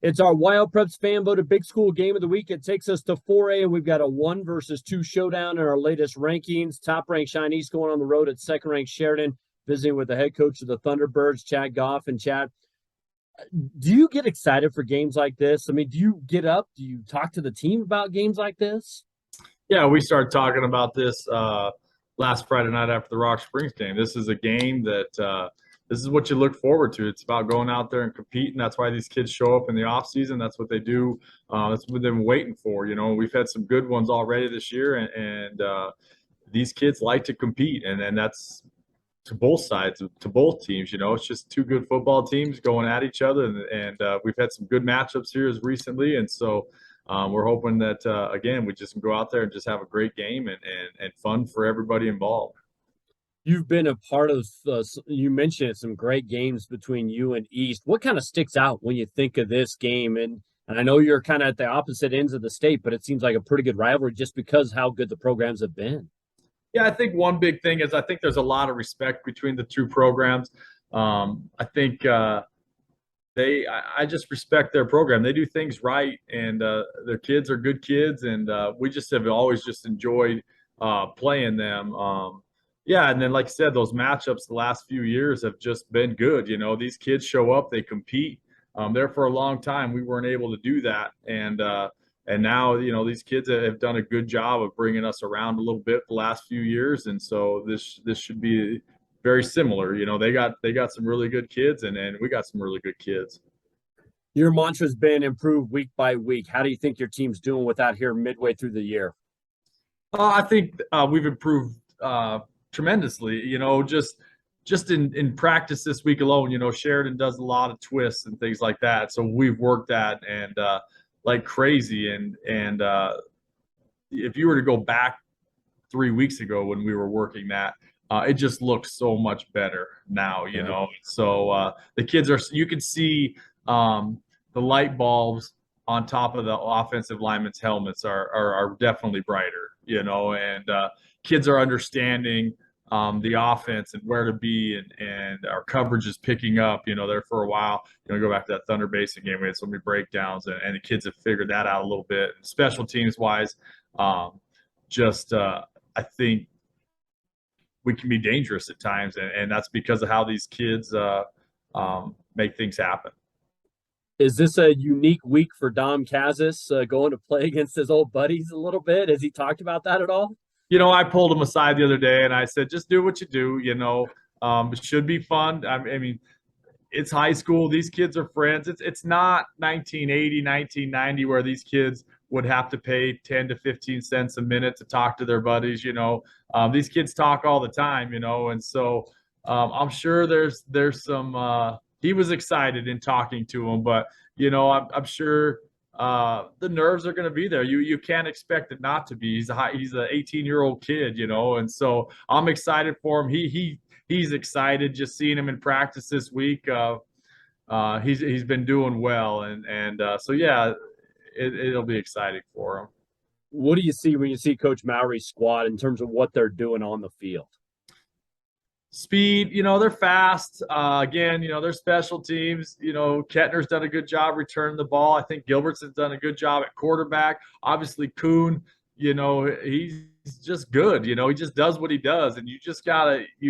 It's our Wyopreps fan voted Big School Game of the Week. It takes us to 4A, and we've got a 1 versus 2 showdown in our latest rankings. Top ranked Chinese going on the road at second ranked Sheridan, visiting with the head coach of the Thunderbirds, Chad Goff. And Chad, do you get excited for games like this? I mean, do you get up? Do you talk to the team about games like this? Yeah, we started talking about this last Friday night after the Rock Springs game. This is a game that this is what you look forward to. It's about going out there and competing. That's why these kids show up in the off season. That's what they do. That's what they've been waiting for. You know, we've had some good ones already this year, and these kids like to compete, and that's to both sides, to both teams. You know, it's just two good football teams going at each other, and we've had some good matchups here as recently, and so. We're hoping that again we just can go out there and just have a great game and fun for everybody involved. You've been a part of, you mentioned some great games between you and East. What kind of sticks out when you think of this game? And I know you're kind of at the opposite ends of the state, but it seems like a pretty good rivalry just because how good the programs have been. Yeah, I think one big thing is I think there's a lot of respect between the two programs. I think I just respect their program. They do things right, and their kids are good kids, and we just have always just enjoyed playing them. Yeah, and then like I said, those matchups the last few years have just been good. You know, these kids show up, they compete. There for a long time, we weren't able to do that, and now you know these kids have done a good job of bringing us around a little bit the last few years, and so this should be very similar. You know, they got some really good kids, and we got some really good kids. Your mantra's been improved week by week. How do you think your team's doing with that here midway through the year? I think we've improved tremendously. You know, just in practice this week alone. You know, Sheridan does a lot of twists and things like that, so we've worked that and like crazy. And if you were to go back 3 weeks ago when we were working that. It just looks so much better now, you know. So the kids are, you can see the light bulbs on top of the offensive linemen's helmets are definitely brighter, you know, and kids are understanding the offense and where to be, and our coverage is picking up, you know. There for a while, you know, go back to that Thunder Basin game, we had so many breakdowns, and the kids have figured that out a little bit. And special teams wise, I think we can be dangerous at times, and that's because of how these kids make things happen. Is this a unique week for Dom Kazis going to play against his old buddies a little bit? Has he talked about that at all? You know, I pulled him aside the other day and I said, just do what you do. You know, it should be fun. I mean, it's high school. These kids are friends. It's not 1980, 1990 where these kids would have to pay 10 to 15 cents a minute to talk to their buddies. You know, these kids talk all the time, you know, and so I'm sure there's some he was excited in talking to him, but you know, I'm sure the nerves are going to be there. You can't expect it not to be. He's an 18-year-old kid, you know, and so I'm excited for him. He's excited just seeing him in practice this week. He's been doing well, and so yeah, it'll be exciting for him. What do you see when you see Coach Mowry's squad in terms of what they're doing on the field? Speed, you know, they're fast. Again, you know, they're special teams. You know, Kettner's done a good job returning the ball. I think Gilbertson's done a good job at quarterback. Obviously, Kuhn, you know, he's just good. You know, he just does what he does, and you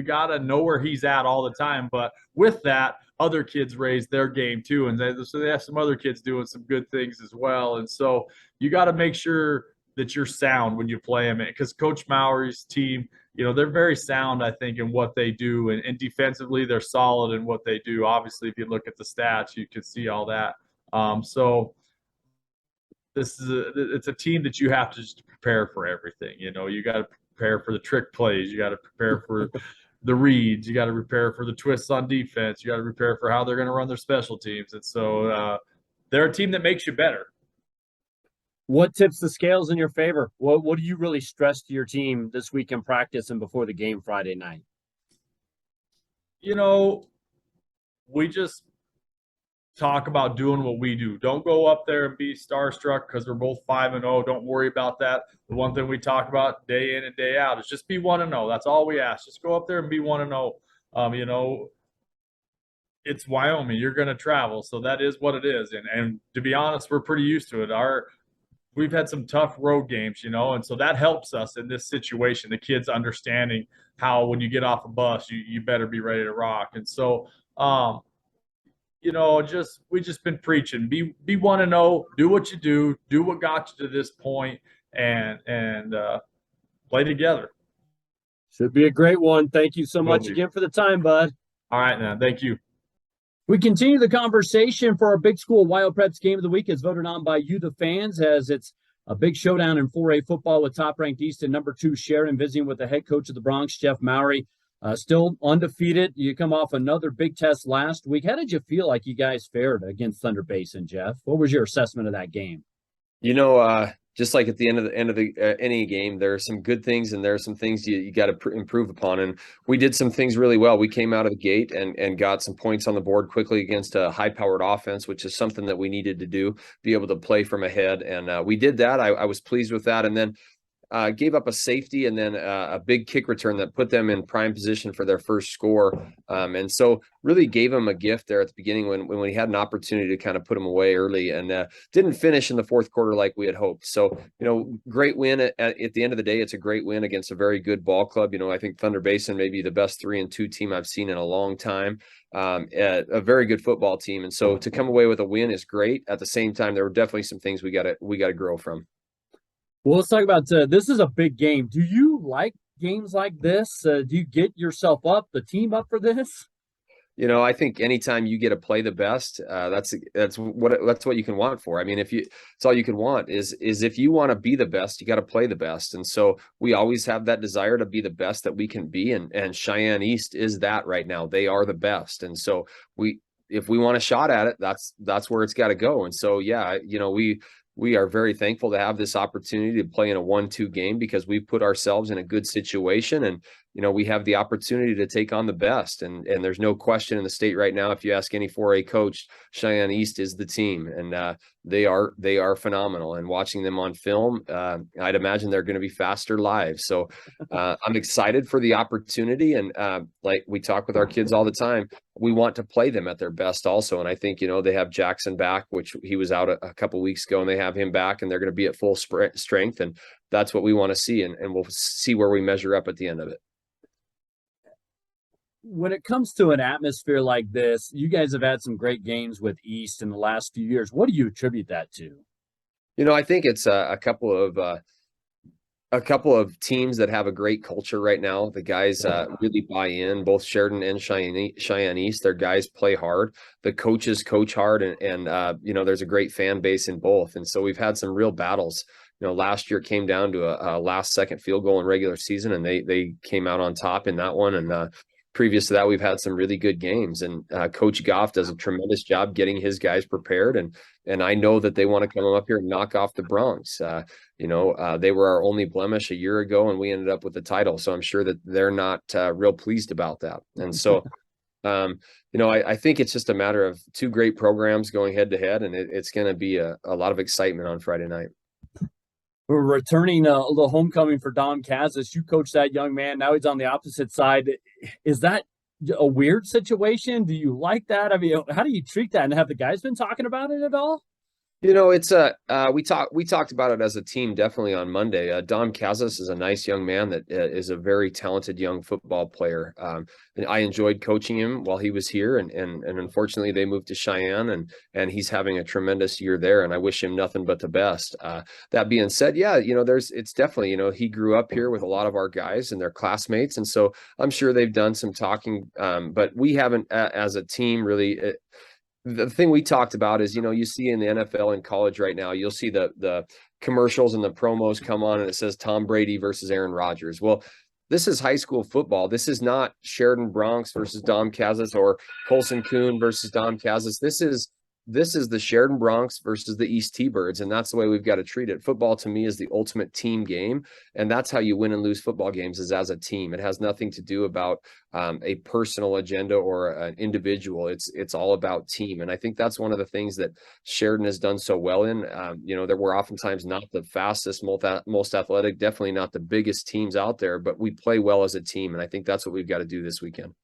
gotta know where he's at all the time. But with that, other kids raise their game too, and so they have some other kids doing some good things as well. And so you got to make sure that you're sound when you play them, because Coach Mowry's team, you know, they're very sound, I think, in what they do, and defensively they're solid in what they do. Obviously, if you look at the stats, you can see all that. So it's a team that you have to just prepare for everything. You know, you got to prepare for the trick plays, you got to prepare for the reads, you got to prepare for the twists on defense, you got to prepare for how they're going to run their special teams, and so they're a team that makes you better. What tips the scales in your favor? What do you really stress to your team this week in practice and before the game Friday night? You know, we just talk about doing what we do. Don't go up there and be starstruck because we're both 5-0. Don't worry about that. The one thing we talk about day in and day out is just be 1-0. That's all we ask. Just go up there and be 1-0. You know, it's Wyoming. You're going to travel, so that is what it is. And to be honest, we're pretty used to it. We've had some tough road games, and so that helps us in this situation. The kids understanding how when you get off a bus, you better be ready to rock. And so, we just been preaching. Be 1-0. Do what you do. Do what got you to this point, and play together. Should be a great one. Thank you so much again for the time, bud. All right, man. Thank you. We continue the conversation for our Big School WyoPreps Game of the Week as voted on by you, the fans, as it's a big showdown in 4A football with top-ranked East and number 2 Sheridan visiting with the head coach of the Bronx, Jeff Mowry. Still undefeated. You come off another big test last week. How did you feel like you guys fared against Thunder Basin, Jeff? What was your assessment of that game? Just like at the end of any game, there are some good things and there are some things you got to improve upon. And we did some things really well. We came out of the gate and got some points on the board quickly against a high-powered offense, which is something that we needed to do, be able to play from ahead. And we did that. I was pleased with that. And then gave up a safety and then a big kick return that put them in prime position for their first score. And so really gave them a gift there at the beginning when we had an opportunity to kind of put them away early, and didn't finish in the fourth quarter like we had hoped. So, great win at the end of the day. It's a great win against a very good ball club. I think Thunder Basin may be the best 3-2 team I've seen in a long time. A very good football team. And so to come away with a win is great. At the same time, there were definitely some things we got to grow from. Well, let's talk about this is a big game. Do you like games like this? Do you get yourself up, the team up for this? I think anytime you get to play the best, that's what you can want for. I mean, it's all you can want is if you want to be the best, you got to play the best. And so we always have that desire to be the best that we can be. And Cheyenne East is that right now. They are the best. And so if we want a shot at it, that's where it's got to go. And so, yeah, we are very thankful to have this opportunity to play in a 1-2 game because we've put ourselves in a good situation, and we have the opportunity to take on the best. And there's no question in the state right now, if you ask any 4A coach, Cheyenne East is the team, and they are phenomenal. And watching them on film, I'd imagine they're going to be faster live. So I'm excited for the opportunity. And like we talk with our kids all the time, we want to play them at their best also. And I think, they have Jackson back, which he was out a couple weeks ago, and they have him back, and they're going to be at full strength. And that's what we want to see. And we'll see where we measure up at the end of it. When it comes to an atmosphere like this, you guys have had some great games with East in the last few years. What do you attribute that to? I think it's a couple of teams that have a great culture right now. The guys really buy in, both Sheridan and Cheyenne East. Their guys play hard. The coaches coach hard, and there's a great fan base in both. And so we've had some real battles. Last year it came down to a last-second field goal in regular season, and they came out on top in that one. And previous to that, we've had some really good games, and Coach Goff does a tremendous job getting his guys prepared. And I know that they want to come up here and knock off the Bronx. They were our only blemish a year ago, and we ended up with the title. So I'm sure that they're not real pleased about that. And so, I think it's just a matter of two great programs going head to head, and it's going to be a lot of excitement on Friday night. We're returning a little homecoming for Dom Kazis. You coached that young man. Now he's on the opposite side. Is that a weird situation? Do you like that? I mean, how do you treat that? And have the guys been talking about it at all? It's we talked about it as a team definitely on Monday. Dom Kazis is a nice young man that is a very talented young football player. And I enjoyed coaching him while he was here, and unfortunately they moved to Cheyenne, and he's having a tremendous year there, and I wish him nothing but the best. That being said, yeah, it's definitely, he grew up here with a lot of our guys and their classmates, and so I'm sure they've done some talking, but we haven't as a team really. The thing we talked about is, you see in the NFL and college right now, you'll see the commercials and the promos come on and it says Tom Brady versus Aaron Rodgers. Well, this is high school football. This is not Sheridan Bronx versus Dom Kazis or Colson Kuhn versus Dom Kazis. This is the Sheridan Bronx versus the East T-Birds, and that's the way we've got to treat it. Football, to me, is the ultimate team game, and that's how you win and lose football games, is as a team. It has nothing to do about a personal agenda or an individual. It's all about team, and I think that's one of the things that Sheridan has done so well in. That we're oftentimes not the fastest, most athletic, definitely not the biggest teams out there, but we play well as a team, and I think that's what we've got to do this weekend.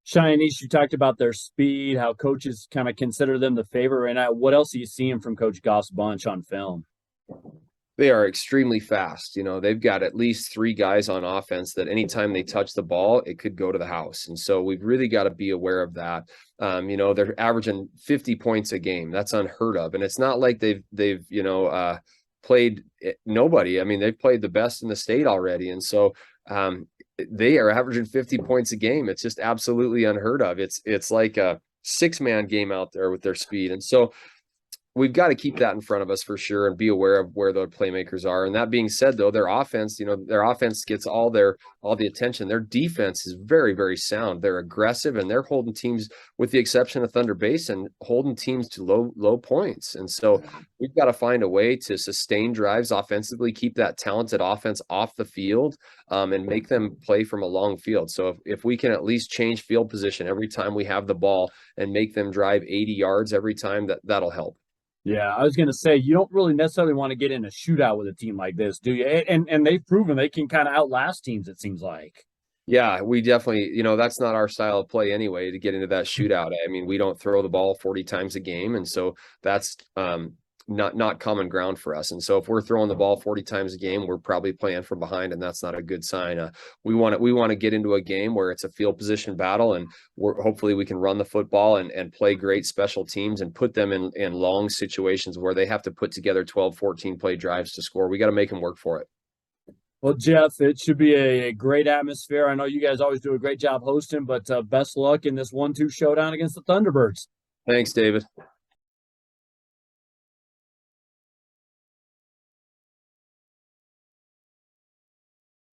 Shinies, you talked about their speed, how coaches kind of consider them the favorite right now. What else are you seeing from Coach Goff's bunch on film? They are extremely fast. They've got at least 3 guys on offense that anytime they touch the ball, it could go to the house. And so we've really got to be aware of that. They're averaging 50 points a game. That's unheard of. And it's not like they've played nobody. I mean, they've played the best in the state already. And so they are averaging 50 points a game. It's just absolutely unheard of. It's like a 6-man game out there with their speed. And so we've got to keep that in front of us for sure and be aware of where the playmakers are. And that being said, though, their offense gets all the attention. Their defense is very, very sound. They're aggressive and they're holding teams, with the exception of Thunder Basin, holding teams to low points. And so we've got to find a way to sustain drives offensively, keep that talented offense off the field, and make them play from a long field. So if we can at least change field position every time we have the ball and make them drive 80 yards every time, that'll help. Yeah, I was going to say, you don't really necessarily want to get in a shootout with a team like this, do you? And they've proven they can kind of outlast teams, it seems like. Yeah, we definitely, that's not our style of play anyway, to get into that shootout. I mean, we don't throw the ball 40 times a game. And so that's not common ground for us. And so if we're throwing the ball 40 times a game, we're probably playing from behind, and that's not a good sign. We want to get into a game where it's a field position battle, and hopefully we can run the football and play great special teams and put them in long situations where they have to put together 12, 14 play drives to score. We got to make them work for it. Well, Jeff, it should be a great atmosphere. I know you guys always do a great job hosting, but best luck in this 1-2 showdown against the Thunderbirds. Thanks, David.